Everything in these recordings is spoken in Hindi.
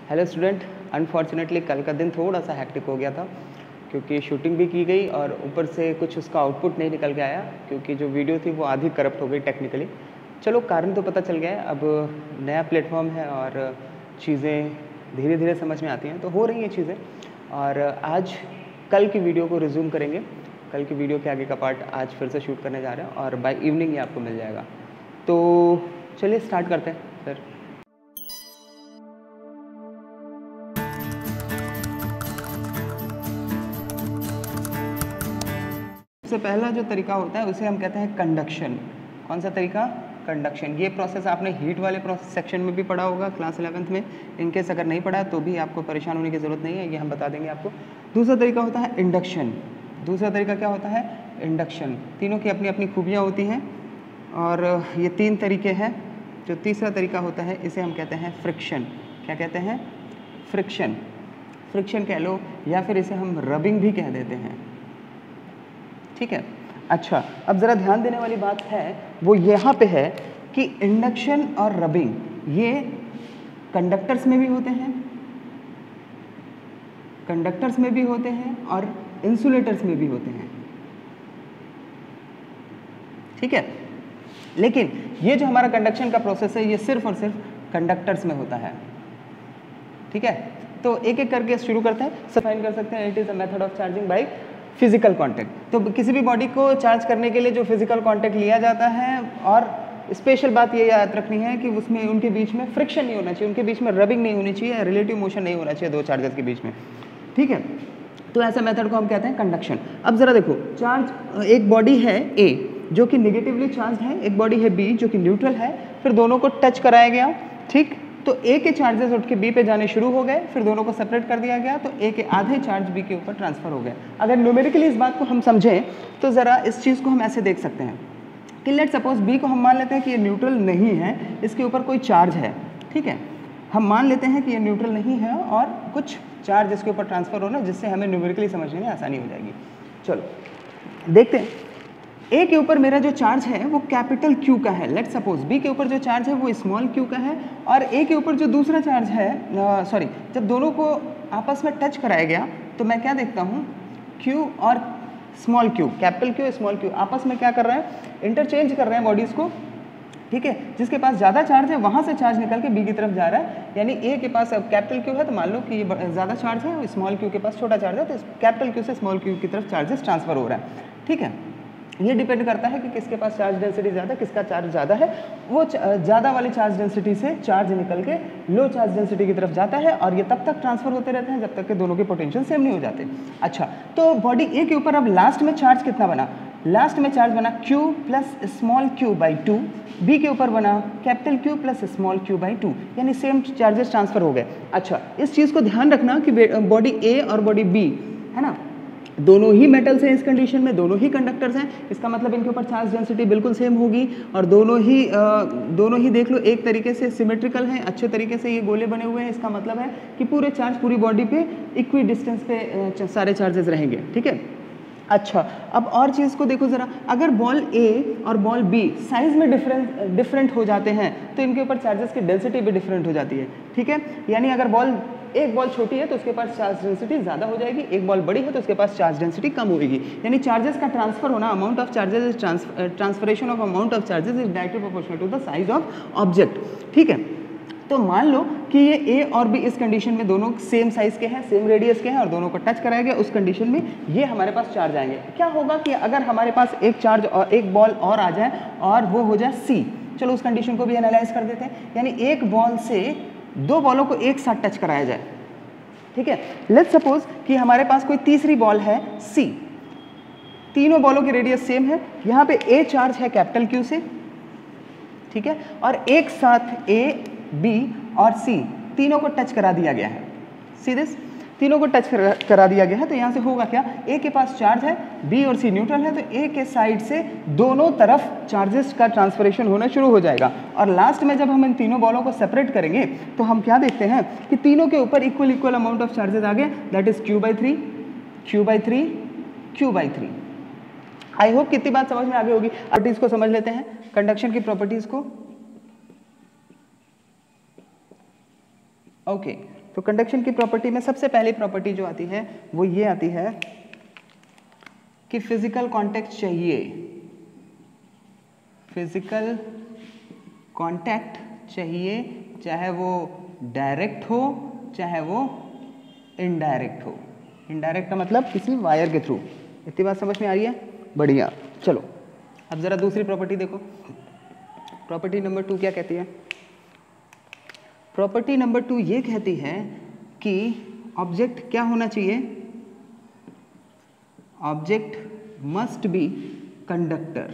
हेलो स्टूडेंट, अनफॉर्चुनेटली कल का दिन थोड़ा सा हैक्टिक हो गया था क्योंकि शूटिंग भी की गई और ऊपर से कुछ उसका आउटपुट नहीं निकल के आया क्योंकि जो वीडियो थी वो आधी करप्ट हो गई टेक्निकली। चलो कारण तो पता चल गया है, अब नया प्लेटफॉर्म है और चीज़ें धीरे धीरे समझ में आती हैं, तो हो रही हैं चीज़ें। और आज कल की वीडियो को रिज्यूम करेंगे। कल की वीडियो के आगे का पार्ट आज फिर से शूट करने जा रहे हैं और बाय इवनिंग ये आपको मिल जाएगा। तो चलिए स्टार्ट करते हैं फिर। सबसे पहला जो तरीका होता है उसे हम कहते हैं कंडक्शन। कौन सा तरीका? कंडक्शन। ये प्रोसेस आपने हीट वाले प्रोसेस सेक्शन में भी पढ़ा होगा क्लास 11th में। इनकेस अगर नहीं पढ़ा तो भी आपको परेशान होने की ज़रूरत नहीं है, ये हम बता देंगे आपको। दूसरा तरीका होता है इंडक्शन। दूसरा तरीका क्या होता है? इंडक्शन। तीनों की अपनी अपनी खूबियाँ होती हैं और ये तीन तरीके हैं। जो तीसरा तरीका होता है इसे हम कहते हैं फ्रिक्शन। क्या कहते हैं? फ्रिक्शन। फ्रिक्शन कह लो या फिर इसे हम रबिंग भी कह देते हैं, ठीक है। अच्छा, अब ज़रा ध्यान देने वाली बात है वो यहाँ पे है कि इंडक्शन और रबिंग ये कंडक्टर्स में भी होते हैं, कंडक्टर्स में भी होते हैं और इंसुलेटर्स में भी होते हैं, ठीक है। लेकिन ये जो हमारा कंडक्शन का प्रोसेस है ये सिर्फ और सिर्फ कंडक्टर्स में होता है, ठीक है। तो एक एक करके शुरू करते हैं। डिफाइन कर सकते हैं, it is a method of charging by physical contact. तो किसी भी बॉडी को चार्ज करने के लिए जो फिजिकल कांटेक्ट लिया जाता है, और स्पेशल बात ये याद रखनी है कि उसमें उनके बीच में फ्रिक्शन नहीं होना चाहिए, उनके बीच में रबिंग नहीं होनी चाहिए, रिलेटिव मोशन नहीं होना चाहिए दो चार्जेस के बीच में, ठीक है। तो ऐसे मेथड को हम कहते हैं कंडक्शन। अब जरा देखो, चार्ज एक बॉडी है ए जो कि निगेटिवली चार्ज है, एक बॉडी है बी जो कि न्यूट्रल है, फिर दोनों को टच कराया गया, ठीक। तो ए के चार्जेस उठ के बी पे जाने शुरू हो गए, फिर दोनों को सेपरेट कर दिया गया, तो ए के आधे चार्ज बी के ऊपर ट्रांसफर हो गए। अगर न्यूमेरिकली इस बात को हम समझें तो ज़रा इस चीज़ को हम ऐसे देख सकते हैं कि लेट सपोज बी को हम मान लेते हैं कि ये न्यूट्रल नहीं है, इसके ऊपर कोई चार्ज है, ठीक है। हम मान लेते हैं कि ये न्यूट्रल नहीं है और कुछ चार्ज इसके ऊपर ट्रांसफर हो रहा है, जिससे हमें न्यूमेरिकली समझने में आसानी हो जाएगी। चलो देखते हैं। ए के ऊपर मेरा जो चार्ज है वो कैपिटल क्यू का है, लेट सपोज। बी के ऊपर जो चार्ज है वो स्मॉल क्यू का है, और ए के ऊपर जो दूसरा चार्ज है, सॉरी, जब दोनों को आपस में टच कराया गया तो मैं क्या देखता हूँ, क्यू और small Q, capital Q small Q आपस में क्या कर रहे हैं, इंटरचेंज कर रहे हैं बॉडीज़ को, ठीक है। जिसके पास ज़्यादा चार्ज है वहाँ से चार्ज निकल के बी की तरफ जा रहा है, यानी ए के पास अब कैपिटल क्यू है तो मान लो कि ये ज़्यादा चार्ज है, स्मॉल क्यू के पास छोटा चार्ज है, तो कैपिटल क्यू से स्मॉल क्यू की तरफ चार्जेस ट्रांसफर हो रहा है, ठीक है। ये डिपेंड करता है कि किसके पास चार्ज डेंसिटी ज़्यादा, किसका चार्ज ज़्यादा है। वो ज़्यादा वाली चार्ज डेंसिटी से चार्ज निकल के लो चार्ज डेंसिटी की तरफ जाता है, और ये तब तक ट्रांसफर होते रहते हैं जब तक कि दोनों के पोटेंशियल सेम नहीं हो जाते। अच्छा, तो बॉडी ए के ऊपर अब लास्ट में चार्ज कितना बना? लास्ट में चार्ज बना Q plus small Q by 2, B के ऊपर बना capital Q plus small Q by 2, यानी सेम चार्जेस ट्रांसफर हो गए। अच्छा, इस चीज़ को ध्यान रखना कि बॉडी ए और बॉडी बी है ना, दोनों ही मेटल्स हैं इस कंडीशन में, दोनों ही कंडक्टर्स हैं, इसका मतलब इनके ऊपर चार्ज डेंसिटी बिल्कुल सेम होगी, और दोनों ही देख लो एक तरीके से सिमेट्रिकल हैं, अच्छे तरीके से ये गोले बने हुए हैं। इसका मतलब है कि पूरे चार्ज पूरी बॉडी पे इक्वी डिस्टेंस पे सारे चार्जेस रहेंगे, ठीक है। अच्छा, अब और चीज़ को देखो ज़रा, अगर बॉल ए और बॉल बी साइज में डिफरेंट हो जाते हैं तो इनके ऊपर चार्जेस की डेंसिटी भी डिफरेंट हो जाती है, ठीक है। यानी अगर एक बॉल छोटी है तो उसके पास चार्ज डेंसिटी ज़्यादा हो जाएगी, एक बॉल बड़ी है तो उसके पास चार्ज डेंसिटी कम होगी। यानी चार्जेस का ट्रांसफर होना, amount of charges transferation of amount of charges is directly proportional to the size of object, ठीक है। तो मान लो कि ये ए और बी इस कंडीशन में दोनों सेम साइज के हैं, सेम रेडियस के हैं, और दोनों को टच कराया गया, उस कंडीशन में ये हमारे पास चार्ज आएंगे। क्या होगा कि अगर हमारे पास एक चार्ज और एक बॉल और आ जाए और वो हो जाए सी, चलो उस कंडीशन को भी एनालाइज कर देते हैं। यानी एक बॉल से दो बॉलों को एक साथ टच कराया जाए, ठीक है। लेट्स सपोज कि हमारे पास कोई तीसरी बॉल है सी, तीनों बॉलों की रेडियस सेम है, यहाँ पे ए चार्ज है कैपिटल क्यू से, ठीक है, और एक साथ ए बी और सी तीनों को टच करा दिया गया है। सी दिस, तीनों को टच करा दिया गया है, तो यहाँ से होगा क्या, ए के पास चार्ज है, बी और सी न्यूट्रल है, तो ए के साइड से दोनों तरफ चार्जेस का ट्रांसफरेशन होना शुरू हो जाएगा। और लास्ट में जब हम इन तीनों बॉलों को सेपरेट करेंगे तो हम क्या देखते हैं कि तीनों के ऊपर इक्वल अमाउंट ऑफ चार्जेस आ गए, that is Q by 3, Q by 3, Q by 3। I hope कितनी बात समझ में आ गई होगी। प्रॉपर्टीज को समझ लेते हैं, कंडक्शन की प्रॉपर्टीज को। ओके, तो कंडक्शन की प्रॉपर्टी में सबसे पहली प्रॉपर्टी जो आती है वो ये आती है कि फिजिकल कांटेक्ट चाहिए, फिजिकल कांटेक्ट चाहिए, चाहे वो डायरेक्ट हो चाहे वो इनडायरेक्ट हो। इनडायरेक्ट का मतलब किसी वायर के थ्रू। इतनी बात समझ में आ रही है? बढ़िया। चलो अब जरा दूसरी प्रॉपर्टी देखो। प्रॉपर्टी नंबर 2 क्या कहती है? प्रॉपर्टी नंबर 2 ये कहती है कि ऑब्जेक्ट क्या होना चाहिए? Object must be conductor.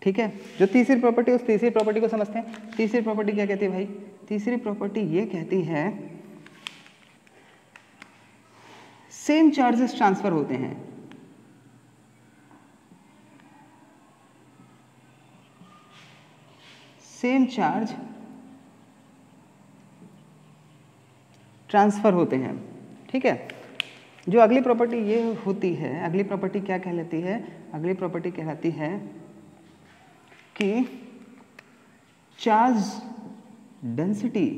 ठीक है, जो तीसरी प्रॉपर्टी, उस तीसरी प्रॉपर्टी को समझते हैं। तीसरी प्रॉपर्टी क्या कहती है भाई? तीसरी प्रॉपर्टी ये कहती है सेम चार्जेस ट्रांसफर होते हैं। सेम चार्ज ट्रांसफर होते हैं। ठीक है, जो अगली प्रॉपर्टी ये होती है, अगली प्रॉपर्टी क्या कहलाती है? अगली प्रॉपर्टी कहलाती है कि चार्ज डेंसिटी,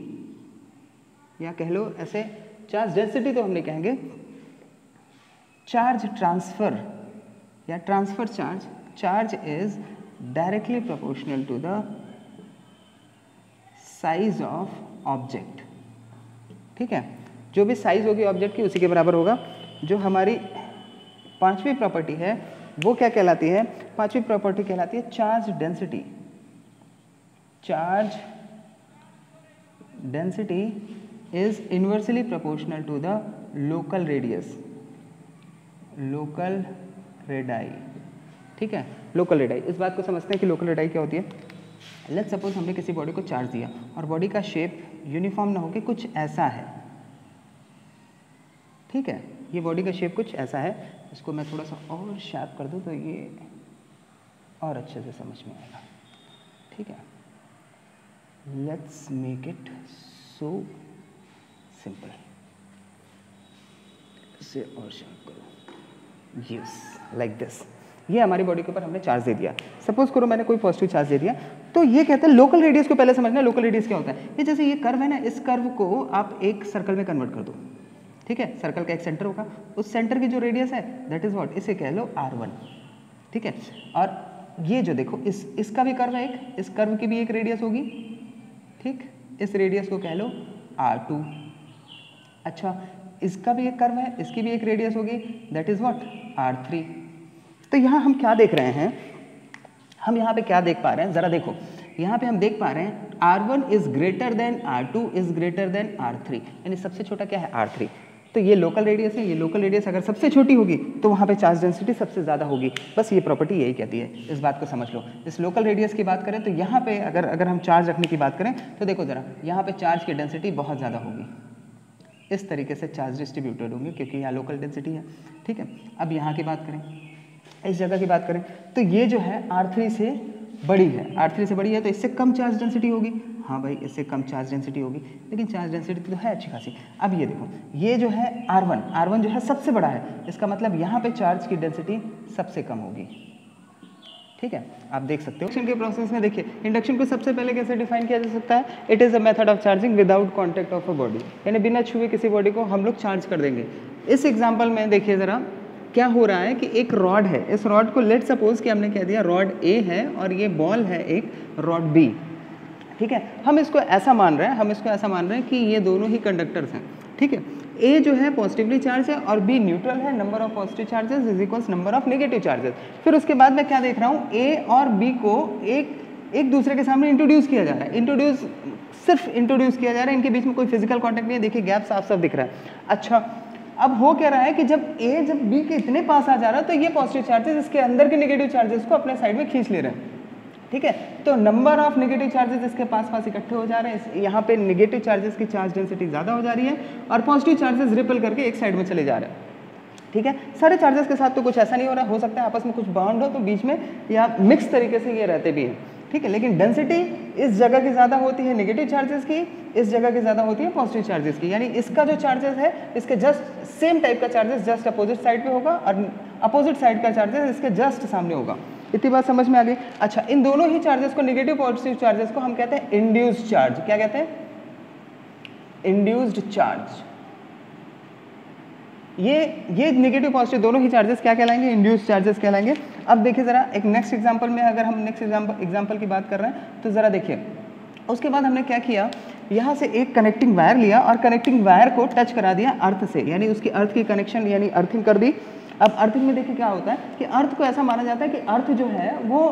या कह लो ऐसे, चार्ज डेंसिटी तो हम नहीं कहेंगे, चार्ज ट्रांसफर या transfer charge, charge is directly proportional to the size of object. ठीक है, जो भी साइज होगी ऑब्जेक्ट की उसी के बराबर होगा। जो हमारी पांचवी प्रॉपर्टी है वो क्या कहलाती है? पांचवी प्रॉपर्टी कहलाती है charge density. Charge density is inversely proportional to the local radius, local radii. ठीक है, लोकल रेडाई, इस बात को समझते हैं कि लोकल रेडाई क्या होती है। लेट्स सपोज हमने किसी बॉडी को चार्ज दिया और बॉडी का शेप यूनिफॉर्म ना होकर कुछ ऐसा है। ठीक है, ये बॉडी का शेप कुछ ऐसा है। इसको मैं थोड़ा सा और शार्प कर दूं तो ये और अच्छे से समझ में आएगा। ठीक है, let's make it so simple. इसे और शार्प करो, यस, लाइक दिस। ये हमारी बॉडी के ऊपर हमने चार्ज दे दिया। सपोज करो मैंने कोई पॉजिटिव चार्ज दे दिया, तो ये कहते हैं लोकल रेडियस को पहले समझना। लोकल रेडियस क्या होता है? ये जैसे ये कर्व है ना, इस कर्व को आप एक सर्कल में कन्वर्ट कर दो। ठीक है, सर्कल का एक सेंटर होगा, उस सेंटर की जो रेडियस है दैट इज व्हाट, इसे कह लो R1। ठीक है, और ये जो देखो इसका भी कर्व है एक, इस कर्व की भी एक रेडियस होगी। ठीक, इस रेडियस को कह लो R2। अच्छा, इसका भी एक कर्व है, इसकी भी एक रेडियस होगी, दैट इज व्हाट, R3। तो यहाँ हम क्या देख रहे हैं? हम यहाँ पे क्या देख पा रहे हैं? जरा देखो, यहाँ पे हम देख पा रहे हैं R1 is greater than R2 is greater than R3, यानी सबसे छोटा क्या है? R3। तो ये लोकल रेडियस है, ये लोकल रेडियस अगर सबसे छोटी होगी तो वहाँ पे चार्ज डेंसिटी सबसे ज़्यादा होगी। बस ये प्रॉपर्टी यही कहती है, इस बात को समझ लो। इस लोकल रेडियस की बात करें तो यहाँ पे अगर हम चार्ज रखने की बात करें तो देखो ज़रा, यहाँ पे चार्ज की डेंसिटी बहुत ज़्यादा होगी। इस तरीके से चार्ज डिस्ट्रीब्यूटेड होंगे क्योंकि यहाँ लोकल डेंसिटी है। ठीक है, अब यहाँ की बात करें, इस जगह की बात करें तो ये जो है R3 से बड़ी है, R3 से बड़ी है तो इससे कम चार्ज डेंसिटी होगी। हाँ भाई, इससे कम चार्ज डेंसिटी होगी, लेकिन चार्ज डेंसिटी तो है अच्छी खासी। अब ये देखो, ये जो है R1 जो है सबसे बड़ा है, इसका मतलब यहाँ पे चार्ज की डेंसिटी सबसे कम होगी। ठीक है, आप देख सकते हो। इंडक्शन के प्रोसेस में देखिए, इंडक्शन को सबसे पहले कैसे डिफाइन किया जा सकता है? It is a method of charging without contact of a body, यानी बिना छुए किसी बॉडी को हम लोग चार्ज कर देंगे। इस एग्जाम्पल में देखिए ज़रा क्या हो रहा है कि एक रॉड है, इस रॉड को लेट सपोज कि हमने कह दिया रॉड A है और ये बॉल है एक रॉड B। ठीक है, हम इसको ऐसा मान रहे हैं, कि ये दोनों ही कंडक्टर्स हैं। ठीक है, A जो है पॉजिटिवली चार्ज है और B न्यूट्रल है। Number of positive charges is equals number of negative charges. फिर उसके बाद मैं क्या देख रहा हूँ? A और B को एक दूसरे के सामने इंट्रोड्यूस किया जा रहा है। सिर्फ इंट्रोड्यूस किया जा रहा है, इनके बीच में कोई फिजिकल कॉन्टैक्ट नहीं है। देखिए गैप साफ साफ दिख रहा है। अच्छा, अब हो क्या रहा है कि जब B के इतने पास आ जा रहा है तो ये पॉजिटिव चार्जेस इसके अंदर के नेगेटिव चार्जेस को अपने साइड में खींच ले रहे हैं। ठीक है, तो नंबर ऑफ नेगेटिव चार्जेस इसके पास इकट्ठे हो जा रहे हैं। यहाँ पे नेगेटिव चार्जेस की चार्ज डेंसिटी ज़्यादा हो जा रही है और पॉजिटिव चार्जेस रिपल करके एक साइड में चले जा रहे हैं। ठीक है, सारे चार्जेस के साथ तो कुछ ऐसा नहीं हो रहा, हो सकता है आपस में कुछ बाउंड हो तो बीच में या मिक्स तरीके से ये रहते भी हैं। ठीक है, लेकिन डेंसिटी इस जगह की ज़्यादा होती है नेगेटिव चार्जेस की, इस जगह की ज़्यादा होती है पॉजिटिव चार्जेस की। यानी इसका जो चार्जेस है इसके जस्ट सेम टाइप का चार्जेस जस्ट अपोजिट साइड पे होगा और अपोजिट साइड का चार्जेस इसके जस्ट सामने होगा। इतनी बात समझ में आ गई? अच्छा, इन दोनों ही चार्जेस को, नेगेटिव पॉजिटिव चार्जेस को हम कहते हैं इंड्यूस्ड चार्ज। क्या कहते हैं? इंड्यूस्ड चार्ज, ये नेगेटिव पॉजिटिव दोनों ही चार्जेस क्या कहलाएंगे? इंड्यूस्ड चार्जेस कहलाएंगे। अब देखिए जरा एक नेक्स्ट एग्जांपल में, अगर हम नेक्स्ट एग्जांपल की बात कर रहे हैं तो जरा देखिए, उसके बाद हमने क्या किया, यहाँ से एक कनेक्टिंग वायर लिया और कनेक्टिंग वायर को टच करा दिया अर्थ से, यानी उसकी अर्थ की कनेक्शन यानी अर्थिंग कर दी। अब अर्थिंग में देखिए क्या होता है कि अर्थ को ऐसा माना जाता है कि अर्थ जो है वो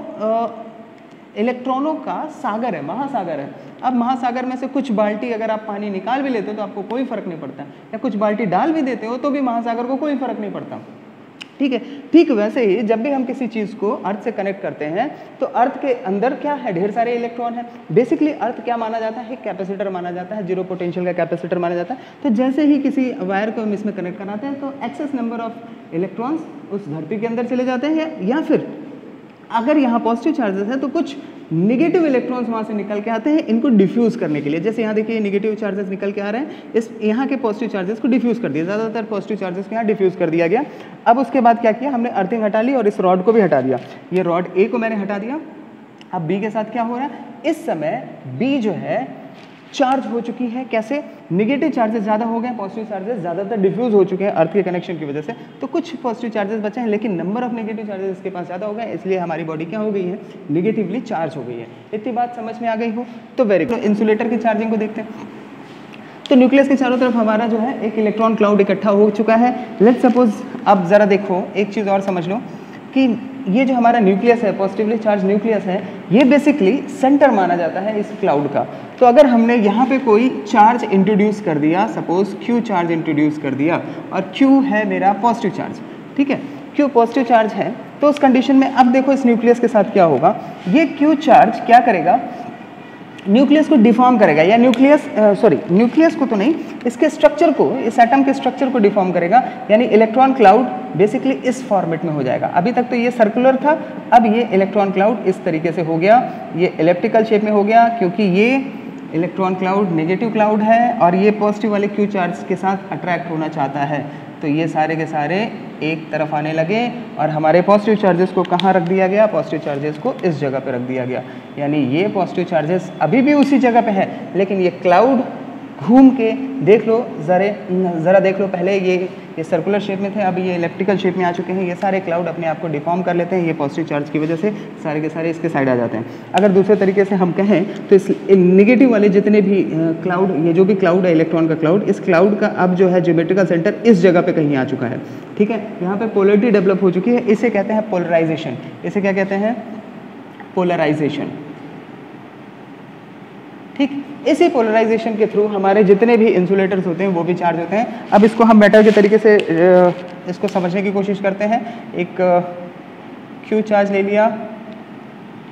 इलेक्ट्रॉनों का सागर है, महासागर है। अब महासागर में से कुछ बाल्टी अगर आप पानी निकाल भी लेते हो तो आपको कोई फर्क नहीं पड़ता, या कुछ बाल्टी डाल भी देते हो तो भी महासागर को कोई फर्क नहीं पड़ता, ठीक है। ठीक वैसे ही जब भी हम किसी चीज़ को अर्थ से कनेक्ट करते हैं तो अर्थ के अंदर क्या है? ढेर सारे इलेक्ट्रॉन है। बेसिकली अर्थ क्या माना जाता है? कैपेसिटर माना जाता है, जीरो पोटेंशियल का कैपेसिटर माना जाता है। तो जैसे ही किसी वायर को हम इसमें कनेक्ट कराते हैं तो एक्सेस नंबर ऑफ इलेक्ट्रॉन्स उस धरती के अंदर चले जाते हैं, या फिर अगर यहाँ पॉजिटिव चार्जेस है तो कुछ नेगेटिव इलेक्ट्रॉन्स वहाँ से निकल के आते हैं इनको डिफ्यूज़ करने के लिए। जैसे यहाँ देखिए नेगेटिव चार्जेस निकल के आ रहे हैं, इस यहाँ के पॉजिटिव चार्जेस को डिफ्यूज़ कर दिया, ज़्यादातर पॉजिटिव चार्जेस को यहाँ डिफ्यूज़ कर दिया गया। अब उसके बाद क्या किया, हमने अर्थिंग हटा ली और इस रॉड को भी हटा दिया। ये रॉड ए को मैंने हटा दिया। अब बी के साथ क्या हो रहा है, इस समय बी जो है चार्ज हो चुकी है। कैसे? नेगेटिव चार्जेस ज़्यादा हो गए, पॉजिटिव चार्जेस ज़्यादातर डिफ्यूज हो चुके हैं अर्थ के कनेक्शन की वजह से, तो कुछ पॉजिटिव चार्जेस बचे हैं, लेकिन नंबर ऑफ नेगेटिव चार्जेस इसके पास ज़्यादा हो गए, इसलिए हमारी बॉडी क्या हो गई है? नेगेटिवली चार्ज हो गई है। इतनी बात समझ में आ गई हो तो वेरी गुड। इंसुलेटर की चार्जिंग को देखते हैं। तो न्यूक्लियस के चारों तरफ हमारा जो है एक इलेक्ट्रॉन क्लाउड इकट्ठा हो चुका है। लेट्स सपोज, अब ज़रा देखो एक चीज़ और समझ लो कि ये जो हमारा न्यूक्लियस है, पॉजिटिवली चार्ज न्यूक्लियस है, ये बेसिकली सेंटर माना जाता है इस क्लाउड का। तो अगर हमने यहाँ पे कोई चार्ज इंट्रोड्यूस कर दिया, सपोज Q चार्ज इंट्रोड्यूस कर दिया, और Q है मेरा पॉजिटिव चार्ज, ठीक है, Q पॉजिटिव चार्ज है, तो उस कंडीशन में अब देखो इस न्यूक्लियस के साथ क्या होगा, ये Q चार्ज क्या करेगा, न्यूक्लियस को डिफॉर्म करेगा, या न्यूक्लियस को तो नहीं, इसके स्ट्रक्चर को, इस एटम के स्ट्रक्चर को डिफॉर्म करेगा, यानी इलेक्ट्रॉन क्लाउड बेसिकली इस फॉर्मेट में हो जाएगा। अभी तक तो ये सर्कुलर था, अब ये इलेक्ट्रॉन क्लाउड इस तरीके से हो गया, ये इलेप्टिकल शेप में हो गया, क्योंकि ये इलेक्ट्रॉन क्लाउड नेगेटिव क्लाउड है और ये पॉजिटिव वाले Q चार्ज के साथ अट्रैक्ट होना चाहता है। तो ये सारे के सारे एक तरफ आने लगे और हमारे पॉजिटिव चार्जेस को कहाँ रख दिया गया? पॉजिटिव चार्जेस को इस जगह पे रख दिया गया, यानी ये पॉजिटिव चार्जेस अभी भी उसी जगह पे है, लेकिन ये क्लाउड घूम के देख लो, ज़रा देख लो, पहले ये सर्कुलर शेप में थे, अब ये इलेप्टिकल शेप में आ चुके हैं। ये सारे क्लाउड अपने आप को डिफॉर्म कर लेते हैं, ये पॉजिटिव चार्ज की वजह से सारे के सारे इसके साइड आ जाते हैं। अगर दूसरे तरीके से हम कहें तो इस नेगेटिव वाले जितने भी क्लाउड, ये जो भी क्लाउड है इलेक्ट्रॉन का क्लाउड, इस क्लाउड का अब जो है ज्योमेट्रिकल सेंटर इस जगह पे कहीं आ चुका है, ठीक है। यहाँ पे पोलरिटी डेवलप हो चुकी है, इसे कहते हैं पोलराइजेशन। इसे क्या कहते हैं? पोलराइजेशन, ठीक। इसी पोलराइजेशन के थ्रू हमारे जितने भी इंसुलेटर्स होते हैं वो भी चार्ज होते हैं। अब इसको हम बेटर के तरीके से इसको समझने की कोशिश करते हैं। एक Q चार्ज ले लिया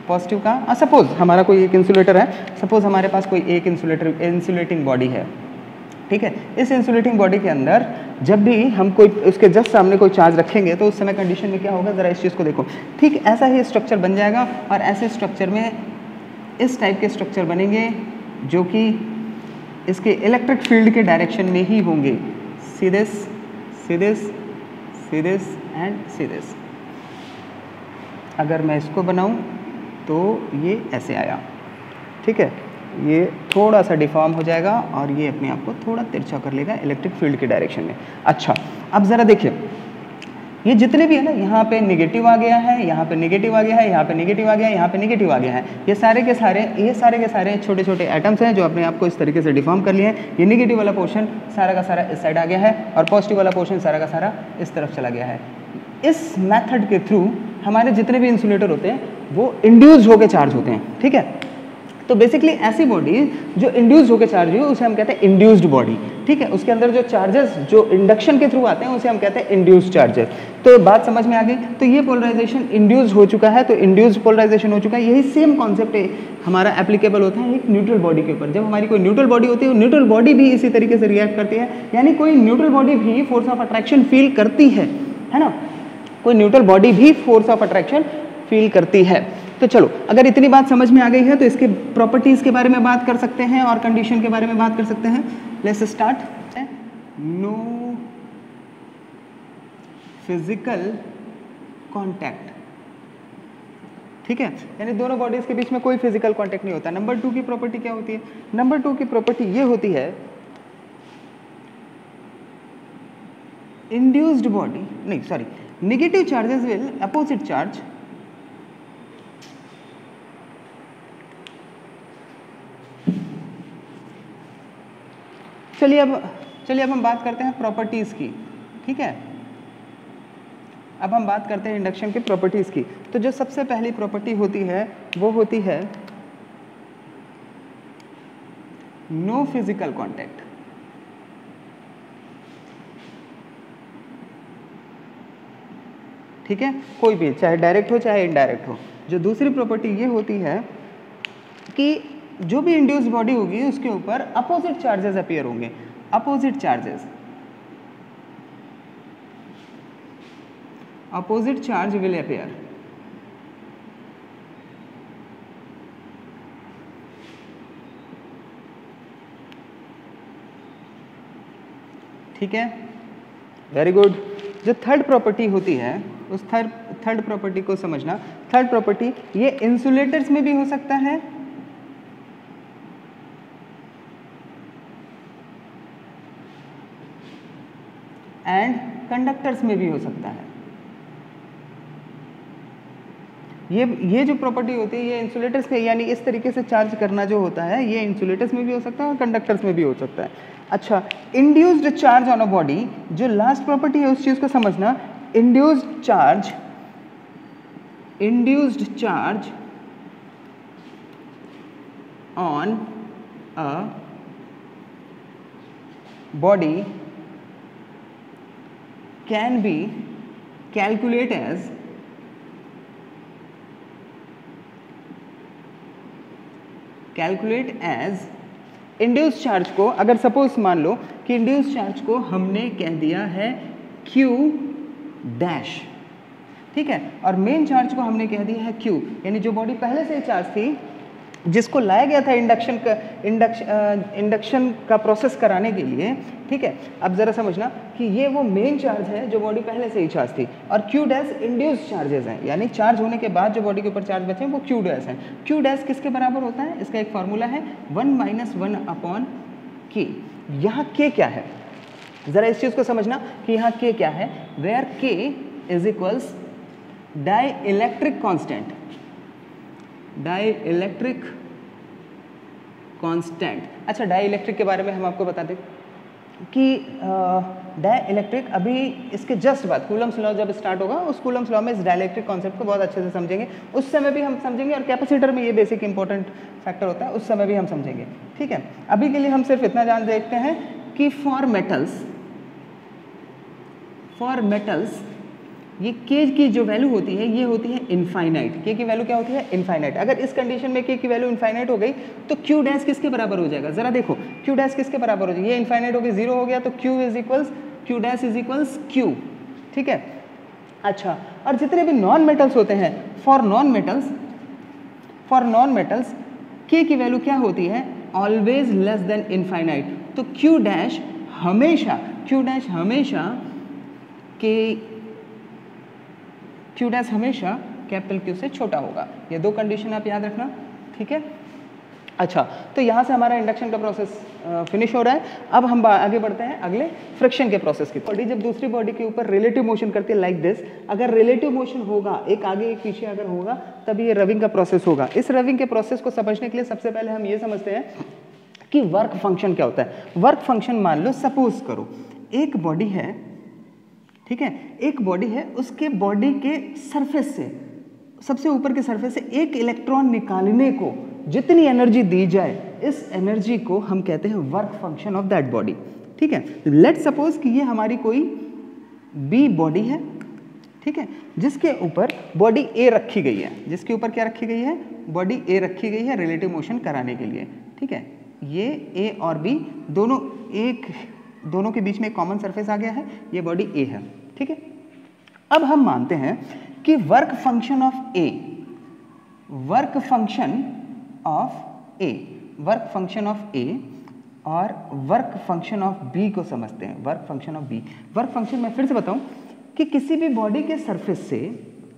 पॉजिटिव का, सपोज हमारा कोई एक इंसुलेटर है, सपोज हमारे पास कोई एक इंसुलेटिंग बॉडी है, ठीक है। इस इंसुलेटिंग बॉडी के अंदर जब भी हम कोई उसके जस्ट सामने कोई चार्ज रखेंगे तो उस समय कंडीशन में क्या होगा, ज़रा इस चीज़ को देखो, ठीक ऐसा ही स्ट्रक्चर बन जाएगा और ऐसे स्ट्रक्चर में इस टाइप के स्ट्रक्चर बनेंगे जो कि इसके इलेक्ट्रिक फील्ड के डायरेक्शन में ही होंगे, सीधे एंड सीधे। अगर मैं इसको बनाऊं तो ये ऐसे आया, ठीक है, ये थोड़ा सा डिफॉर्म हो जाएगा और ये अपने आप को थोड़ा तिरछा कर लेगा इलेक्ट्रिक फील्ड के डायरेक्शन में। अच्छा, अब ज़रा देखिए, ये जितने भी है ना, यहाँ पे नेगेटिव आ गया है, यहाँ पे नेगेटिव आ गया है, यहाँ पे नेगेटिव आ गया है, यहाँ पे नेगेटिव आ गया है, ये सारे के सारे छोटे छोटे एटम्स हैं जो अपने आप को इस तरीके से डिफॉर्म कर लिए हैं। ये नेगेटिव वाला पोर्शन सारा का सारा इस साइड आ गया है और पॉजिटिव वाला पोर्शन सारा का सारा इस तरफ चला गया है। इस मेथड के थ्रू हमारे जितने भी इंसुलेटर होते हैं वो इंड्यूस्ड होकर चार्ज होते हैं, ठीक है। तो बेसिकली ऐसी बॉडी जो इंड्यूस्ड होकर चार्ज हुई उसे हम कहते हैं इंड्यूस्ड बॉडी, ठीक है। उसके अंदर जो चार्जेस जो इंडक्शन के थ्रू आते हैं उसे हम कहते हैं इंड्यूस्ड चार्जेस। तो बात समझ में आ गई। तो ये पोलराइजेशन इंड्यूस्ड हो चुका है, तो इंड्यूस्ड पोलराइजेशन हो चुका है। यही सेम कॉन्सेप्ट है हमारा एप्लीकेबल होता है एक न्यूट्रल बॉडी के ऊपर। जब हमारी कोई न्यूट्रल बॉडी होती है, न्यूट्रल बॉडी भी इसी तरीके से रिएक्ट करती है, यानी कोई न्यूट्रल बॉडी भी फोर्स ऑफ अट्रैक्शन फील करती है ना, कोई न्यूट्रल बॉडी भी फोर्स ऑफ अट्रैक्शन फील करती है। तो चलो, अगर इतनी बात समझ में आ गई है तो इसके प्रॉपर्टीज के बारे में बात कर सकते हैं और कंडीशन के बारे में बात कर सकते हैं। Let's start. No physical contact, ठीक है, यानी दोनों बॉडीज के बीच में कोई फिजिकल कांटेक्ट नहीं होता। नंबर 2 की प्रॉपर्टी क्या होती है? नंबर 2 की प्रॉपर्टी ये होती है induced body, नहीं sorry, negative charges will opposite charge चलिए अब हम बात करते हैं प्रॉपर्टीज की, ठीक है। अब हम बात करते हैं इंडक्शन के प्रॉपर्टीज की। तो जो सबसे पहली प्रॉपर्टी होती है वो होती है नो फिजिकल कांटेक्ट। ठीक है, कोई भी, चाहे डायरेक्ट हो चाहे इनडायरेक्ट हो। जो दूसरी प्रॉपर्टी ये होती है कि जो भी इंड्यूस्ड बॉडी होगी उसके ऊपर अपोजिट चार्जेस अपीयर होंगे, opposite charges, opposite charge will appear. ठीक है, वेरी गुड। जो थर्ड प्रॉपर्टी होती है उस थर्ड प्रॉपर्टी को समझना। थर्ड प्रॉपर्टी ये इंसुलेटर्स में भी हो सकता है एंड कंडक्टर्स में भी हो सकता है। ये जो प्रॉपर्टी होती है ये इंसुलेटर्स में, यानी इस तरीके से चार्ज करना जो होता है ये इंसुलेटर्स में भी हो सकता है और कंडक्टर्स में भी हो सकता है। अच्छा, induced charge on a body, जो लास्ट प्रॉपर्टी है उस चीज को समझना। Induced charge on a body can be calculate as induce charge को, अगर सपोज मान लो कि इंड्यूस चार्ज को हमने कह दिया है Q डैश, ठीक है, और मेन चार्ज को हमने कह दिया है Q, यानी जो बॉडी पहले से ही चार्ज थी जिसको लाया गया था इंडक्शन का प्रोसेस कराने के लिए, ठीक है। अब जरा समझना कि ये वो मेन चार्ज है जो बॉडी पहले से ही चार्ज थी, और Q डैश इंड्यूस चार्जेस हैं, यानी चार्ज होने के बाद जो बॉडी के ऊपर चार्ज बचे हैं वो Q डैश है। Q डैश किसके बराबर होता है? इसका एक फॉर्मूला है 1 - 1 अपॉन K। यहाँ K क्या है, जरा इस चीज को समझना कि यहाँ K क्या है। Where K is equals dielectric constant, dielectric constant. अच्छा, डाई इलेक्ट्रिक के बारे में हम आपको बता दें कि डाई इलेक्ट्रिक अभी इसके जस्ट बाद कूलम्स लॉ जब स्टार्ट होगा उस कूलम्स लॉ में इस डाई इलेक्ट्रिक कॉन्सेप्ट को बहुत अच्छे से समझेंगे, उस समय भी हम समझेंगे, और कैपेसिटर में ये बेसिक इंपॉर्टेंट फैक्टर होता है, उस समय भी हम समझेंगे, ठीक है। अभी के लिए हम सिर्फ इतना जान देखते हैं कि फॉर मेटल्स ये K की जो वैल्यू होती है ये होती है इनफाइनाइट। K की वैल्यू क्या होती है? इनफाइनाइट। अगर इस कंडीशन में K की वैल्यू इनफाइनाइट हो गई तो Q डैश किसके बराबर हो जाएगा? जरा देखो, Q डैश किसके बराबर हो जाएगा? ये इनफाइनाइट हो गई, 0 हो गया, तो Q dash is equals Q, ठीक है। अच्छा, और जितने भी नॉन मेटल्स होते हैं, फॉर नॉन मेटल्स K की वैल्यू क्या होती है? Always less than infinite. तो Q डैश हमेशा कैपिटल Q से छोटा होगा। ये दो कंडीशन आप याद रखना, ठीक है। अच्छा, तो यहाँ से हमारा इंडक्शन का प्रोसेस फिनिश हो रहा है। अब हम आगे बढ़ते हैं अगले फ्रिक्शन के प्रोसेस की। बॉडी जब दूसरी बॉडी के ऊपर रिलेटिव मोशन करती है लाइक दिस, अगर रिलेटिव मोशन होगा, एक आगे एक पीछे अगर होगा, तब ये रविंग का प्रोसेस होगा। इस रविंग के प्रोसेस को समझने के लिए सबसे पहले हम ये समझते हैं कि वर्क फंक्शन क्या होता है। वर्क फंक्शन मान लो, सपोज करो एक बॉडी है, ठीक है, एक बॉडी है, उसके बॉडी के सरफेस से, सबसे ऊपर के सरफेस से एक इलेक्ट्रॉन निकालने को जितनी एनर्जी दी जाए, इस एनर्जी को हम कहते हैं work function of that body, ठीक है। लेट सपोज कि ये हमारी कोई बी बॉडी है, ठीक है, जिसके ऊपर बॉडी ए रखी गई है, जिसके ऊपर क्या रखी गई है? बॉडी ए रखी गई है रिलेटिव मोशन कराने के लिए, ठीक है। ये ए और बी दोनों के बीच में एक कॉमन सरफेस आ गया है, ये बॉडी ए है, ठीक है। अब हम मानते हैं कि वर्क फंक्शन ऑफ ए और वर्क फंक्शन ऑफ बी को समझते हैं। वर्क फंक्शन मैं फिर से बताऊं कि किसी भी बॉडी के सरफेस से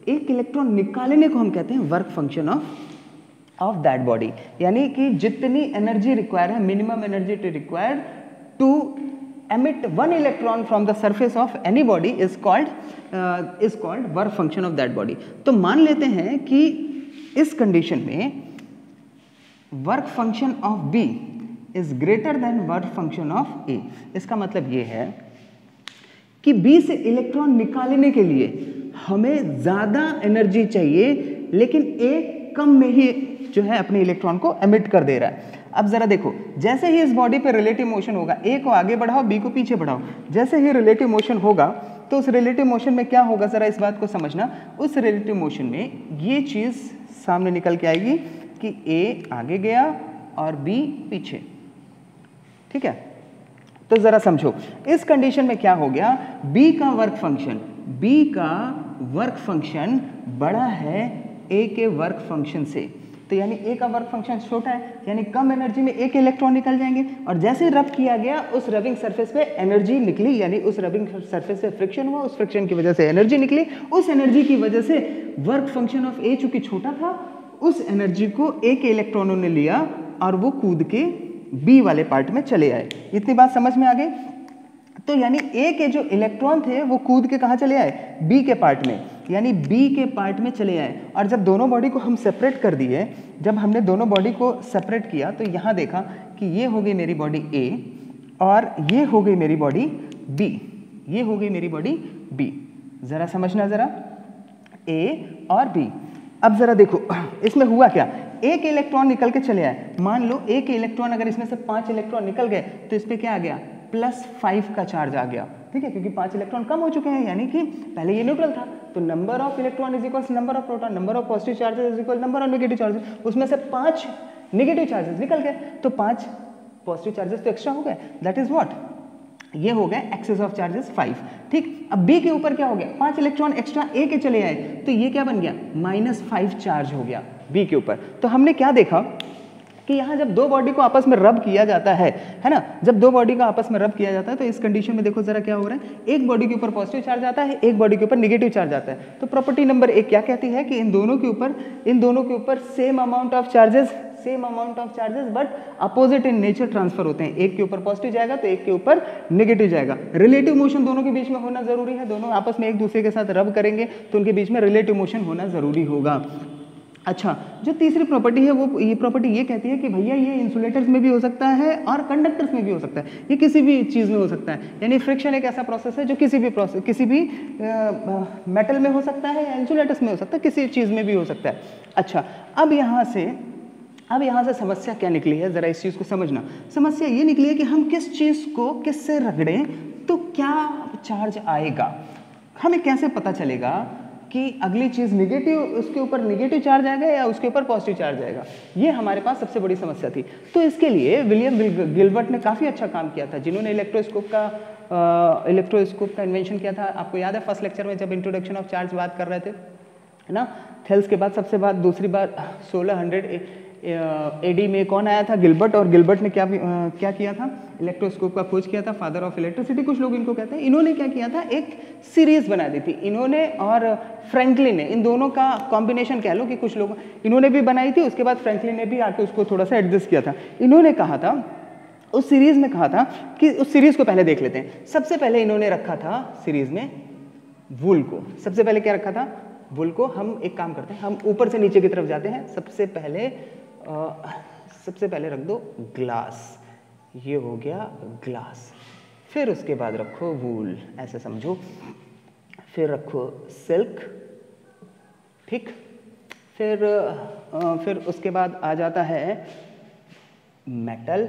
एक इलेक्ट्रॉन निकालने को हम कहते हैं work function of that body, यानी कि जितनी एनर्जी रिक्वायर है, minimum energy required to emit one electron from the surface of any body is called work function of that body। तो मान लेते हैं कि इस कंडीशन में work function of B is greater than work function of A। इसका मतलब ये है कि B से इलेक्ट्रॉन निकालने के लिए हमें ज्यादा एनर्जी चाहिए, लेकिन A कम में ही जो है अपने इलेक्ट्रॉन को एमिट कर दे रहा है। अब जरा देखो, जैसे ही इस बॉडी पे रिलेटिव मोशन होगा, A को आगे बढ़ाओ, B को पीछे बढ़ाओ, जैसे ही रिलेटिव मोशन होगा तो उस रिलेटिव मोशन में क्या होगा, जरा इस बात को समझना। उस रिलेटिव मोशन में ये चीज सामने निकल के आएगी कि A आगे गया और B पीछे। ठीक है, तो जरा समझो इस कंडीशन में क्या हो गया, B का वर्क फंक्शन बड़ा है A के वर्क फंक्शन से। तो यानी A का वर्क फंक्शन छोटा है, यानी कम एनर्जी में एक इलेक्ट्रॉन निकल जाएंगे, और जैसे रब किया गया उस रबिंग सरफेस पे एनर्जी निकली, यानी उस रबिंग सरफेस से फ्रिक्शन हुआ, उस फ्रिक्शन की वजह से एनर्जी निकली। उस एनर्जी की वजह से वर्क फंक्शन ऑफ A चूंकि छोटा था, उस एनर्जी को A के इलेक्ट्रॉनों ने लिया और वो कूद के B वाले पार्ट में चले आए। इतनी बात समझ में आ गई? तो यानी A के जो इलेक्ट्रॉन थे वो कूद के कहाँ चले आए, B के पार्ट में, यानी B के पार्ट में चले आए। और जब दोनों बॉडी को हम सेपरेट कर दिए, जब हमने दोनों बॉडी को सेपरेट किया तो यहाँ देखा कि ये हो गई मेरी बॉडी A और ये हो गई मेरी बॉडी B, ये हो गई मेरी बॉडी B। जरा समझना जरा, A और B। अब जरा देखो इसमें हुआ क्या, एक इलेक्ट्रॉन निकल के चले आए। मान लो एक इलेक्ट्रॉन, अगर इसमें से 5 इलेक्ट्रॉन निकल गए तो इस पे क्या आ गया, +5 का चार्ज आ गया। ठीक है, क्योंकि 5 इलेक्ट्रॉन कम हो चुके हैं, यानी कि पहले ये न्यूट्रल था, तो number of electron is equal number of proton, number of positive charges is equal number of negative charges. उसमें से 5 नेगेटिव चार्जेस निकल गए, तो 5 पॉजिटिव चार्जेस तो एक्स्ट्रा हो गए। दैट इज व्हाट, ये हो गया एक्सेस ऑफ चार्जेस 5। ठीक, अब B के ऊपर क्या हो गया, 5 इलेक्ट्रॉन एक्स्ट्रा A के चले आए, तो ये क्या बन गया, -5 चार्ज हो गया B के ऊपर। तो हमने क्या देखा कि यहाँ जब दो बॉडी को आपस में रब किया जाता है ना, जब दो बॉडी को आपस में रब किया जाता है तो इस कंडीशन में देखो जरा क्या हो रहा है, एक बॉडी के ऊपर पॉजिटिव चार्ज आता है, एक बॉडी के ऊपर नेगेटिव चार्ज आता है। तो प्रॉपर्टी नंबर 1 क्या कहती है कि इन दोनों के ऊपर same amount of charges but opposite in nature transfer होते हैं। एक के ऊपर पॉजिटिव जाएगा तो एक के ऊपर नेगेटिव जाएगा। रिलेटिव मोशन दोनों के बीच में होना जरूरी है, दोनों आपस में एक दूसरे के साथ रब करेंगे तो उनके बीच में रिलेटिव मोशन होना जरूरी होगा। अच्छा, जो तीसरी प्रॉपर्टी है वो ये प्रॉपर्टी ये कहती है कि भैया ये इंसुलेटर्स में भी हो सकता है और कंडक्टर्स में भी हो सकता है, ये किसी भी चीज़ में हो सकता है। यानी फ्रिक्शन एक ऐसा प्रोसेस है जो किसी भी मेटल में हो सकता है या इंसुलेटर्स में हो सकता है, किसी चीज़ में भी हो सकता है। अच्छा, अब यहाँ से समस्या क्या निकली है, ज़रा इस चीज़ को समझना। समस्या ये निकली है कि हम किस चीज़ को किससे रगड़ें तो क्या चार्ज आएगा। हमें कैसे पता चलेगा कि अगली चीज़ नेगेटिव, उसके ऊपर नेगेटिव चार्ज आएगा या उसके ऊपर पॉजिटिव चार्ज आएगा। ये हमारे पास सबसे बड़ी समस्या थी। तो इसके लिए विलियम गिलबर्ट ने काफ़ी अच्छा काम किया था, जिन्होंने इलेक्ट्रोस्कोप का इन्वेंशन किया था। आपको याद है फर्स्ट लेक्चर में जब इंट्रोडक्शन ऑफ चार्ज बात कर रहे थे, है ना। थेल्स के बाद सबसे बाद दूसरी बार 1600 AD में कौन आया था, गिलबर्ट। और गिलबर्ट ने क्या किया था, इलेक्ट्रोस्कोप का खोज किया था, फादर ऑफ इलेक्ट्रिसिटी कुछ लोग इनको कहते हैं। इन्होंने क्या किया था, एक सीरीज बना दी थी, इन्होंने और फ्रैंकलिन ने, इन दोनों का कॉम्बिनेशन कह लो कि कुछ लोग इन्होंने भी बनाई थी, उसके बाद फ्रैंकलिन ने भी आके उसको थोड़ा सा एडजस्ट किया था। इन्होंने कहा था, उस सीरीज में कहा था कि उस सीरीज को पहले देख लेते हैं। सबसे पहले इन्होंने रखा था सीरीज में वूल को। सबसे पहले क्या रखा था, वूल को। हम एक काम करते हैं, हम ऊपर से नीचे की तरफ जाते हैं। सबसे पहले रख दो ग्लास, ये हो गया ग्लास। फिर उसके बाद रखो वूल, ऐसे समझो। फिर रखो सिल्क, ठीक। फिर उसके बाद आ जाता है मेटल।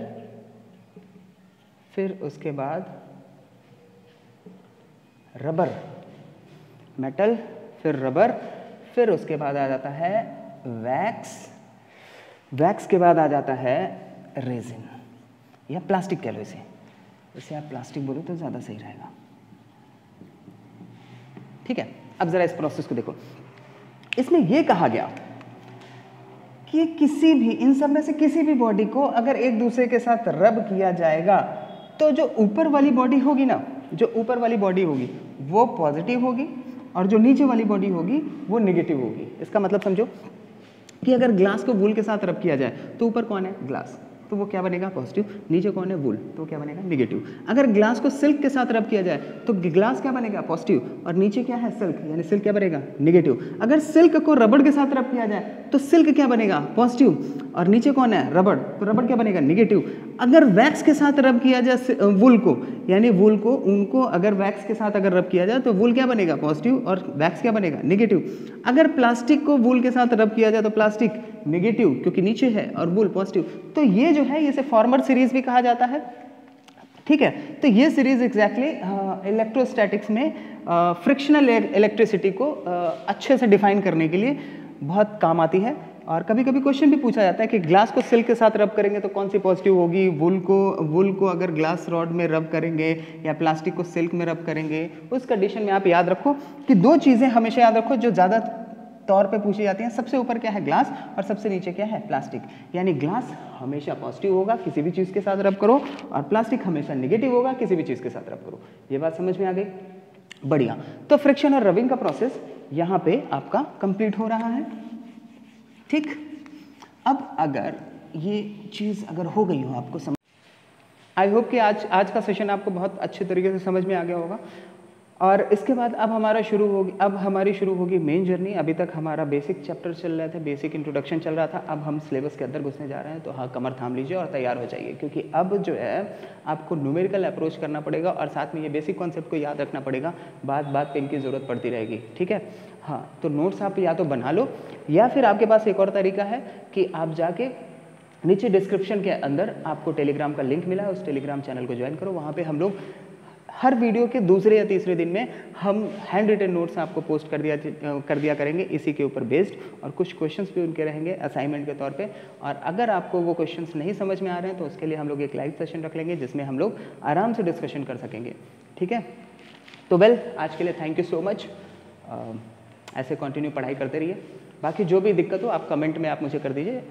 फिर उसके बाद रबर, मेटल, फिर रबर। फिर उसके बाद आ जाता है वैक्स के बाद आ जाता है रेजिन या प्लास्टिक कह लो इसे। इसे आप प्लास्टिक बोलो तो ज़्यादा सही रहेगा, ठीक है। अब ज़रा इस प्रोसेस को देखो। इसमें यह कहा गया कि किसी भी, इन सब में से किसी भी बॉडी को अगर एक दूसरे के साथ रब किया जाएगा तो जो ऊपर वाली बॉडी होगी ना, जो ऊपर वाली बॉडी होगी वो पॉजिटिव होगी और जो नीचे वाली बॉडी होगी वो नेगेटिव होगी। इसका मतलब समझो कि अगर ग्लास को वूल के साथ रब किया जाए तो ऊपर कौन है, ग्लास, तो वो क्या बनेगा पॉजिटिव, नीचे कौन है वुल, तो क्या बनेगा नेगेटिव। अगर ग्लास को सिल्क के साथ रब किया जाए तो ग्लास क्या बनेगा पॉजिटिव और नीचे क्या है सिल्क, यानी सिल्क क्या बनेगा नेगेटिव। अगर सिल्क को रबड़ के साथ रब किया जाए तो सिल्क क्या बनेगा पॉजिटिव और नीचे कौन है रबड़, तो रबड़ क्या बनेगा नेगेटिव। अगर वैक्स के साथ रब किया जाए वुल को, यानी वुल को उनको अगर वैक्स के साथ अगर रब किया जाए तो वुल क्या बनेगा पॉजिटिव और वैक्स क्या बनेगा नेगेटिव। अगर प्लास्टिक को वुल के साथ रब किया जाए तो प्लास्टिक नेगेटिव क्योंकि नीचे है और वुल पॉजिटिव। तो ये जो है इसे फॉर्मर सीरीज भी कहा जाता है, ठीक है। तो ये सीरीज एग्जैक्टली इलेक्ट्रोस्टैटिक्स में फ्रिक्शनल इलेक्ट्रिसिटी को अच्छे से डिफाइन करने के लिए बहुत काम आती है। और कभी कभी क्वेश्चन भी पूछा जाता है कि ग्लास को सिल्क के साथ रब करेंगे तो कौन सी पॉजिटिव होगी, वुल को अगर ग्लास रॉड में रब करेंगे या प्लास्टिक को सिल्क में रब करेंगे। उस कंडीशन में आप याद रखो कि दो चीज़ें हमेशा याद रखो जो ज़्यादा तौर पे पूछी जाती हैं। सबसे ऊपर क्या है ग्लास और सबसे नीचे क्या है प्लास्टिक, यानी ग्लास हमेशा पॉजिटिव होगा किसी भी चीज़ के साथ रब करो और प्लास्टिक हमेशा नेगेटिव होगा किसी भी चीज़ के साथ रब करो। ये बात समझ में आ गई, बढ़िया। तो फ्रिक्शन और रबिंग का प्रोसेस यहाँ पे आपका कंप्लीट हो रहा है, ठीक। अब अगर ये चीज़ अगर हो गई हो आपको समझ, आई होप कि आज का सेशन आपको बहुत अच्छे तरीके से समझ में आ गया होगा। और इसके बाद अब हमारी शुरू होगी मेन जर्नी। अभी तक हमारा बेसिक चैप्टर चल रहा था, बेसिक इंट्रोडक्शन चल रहा था, अब हम सिलेबस के अंदर घुसने जा रहे हैं। तो हाँ, कमर थाम लीजिए और तैयार हो जाइए, क्योंकि अब जो है आपको न्यूमेरिकल अप्रोच करना पड़ेगा और साथ में ये बेसिक कॉन्सेप्ट को याद रखना पड़ेगा, बात बात पे इनकी ज़रूरत पड़ती रहेगी, ठीक है। हाँ, तो नोट्स आप या तो बना लो या फिर आपके पास एक और तरीका है कि आप जाके नीचे डिस्क्रिप्शन के अंदर आपको टेलीग्राम का लिंक मिला है, उस टेलीग्राम चैनल को ज्वाइन करो। वहाँ पे हम लोग हर वीडियो के दूसरे या तीसरे दिन में हम हैंड रिटन नोट्स आपको पोस्ट कर दिया करेंगे इसी के ऊपर बेस्ड, और कुछ क्वेश्चंस भी उनके रहेंगे असाइनमेंट के तौर पे। और अगर आपको वो क्वेश्चंस नहीं समझ में आ रहे हैं तो उसके लिए हम लोग एक लाइव सेशन रख लेंगे जिसमें हम लोग आराम से डिस्कशन कर सकेंगे, ठीक है। तो वेल, आज के लिए थैंक यू सो मच। ऐसे कंटिन्यू पढ़ाई करते रहिए। बाकी जो भी दिक्कत हो आप कमेंट में आप मुझे कर दीजिए।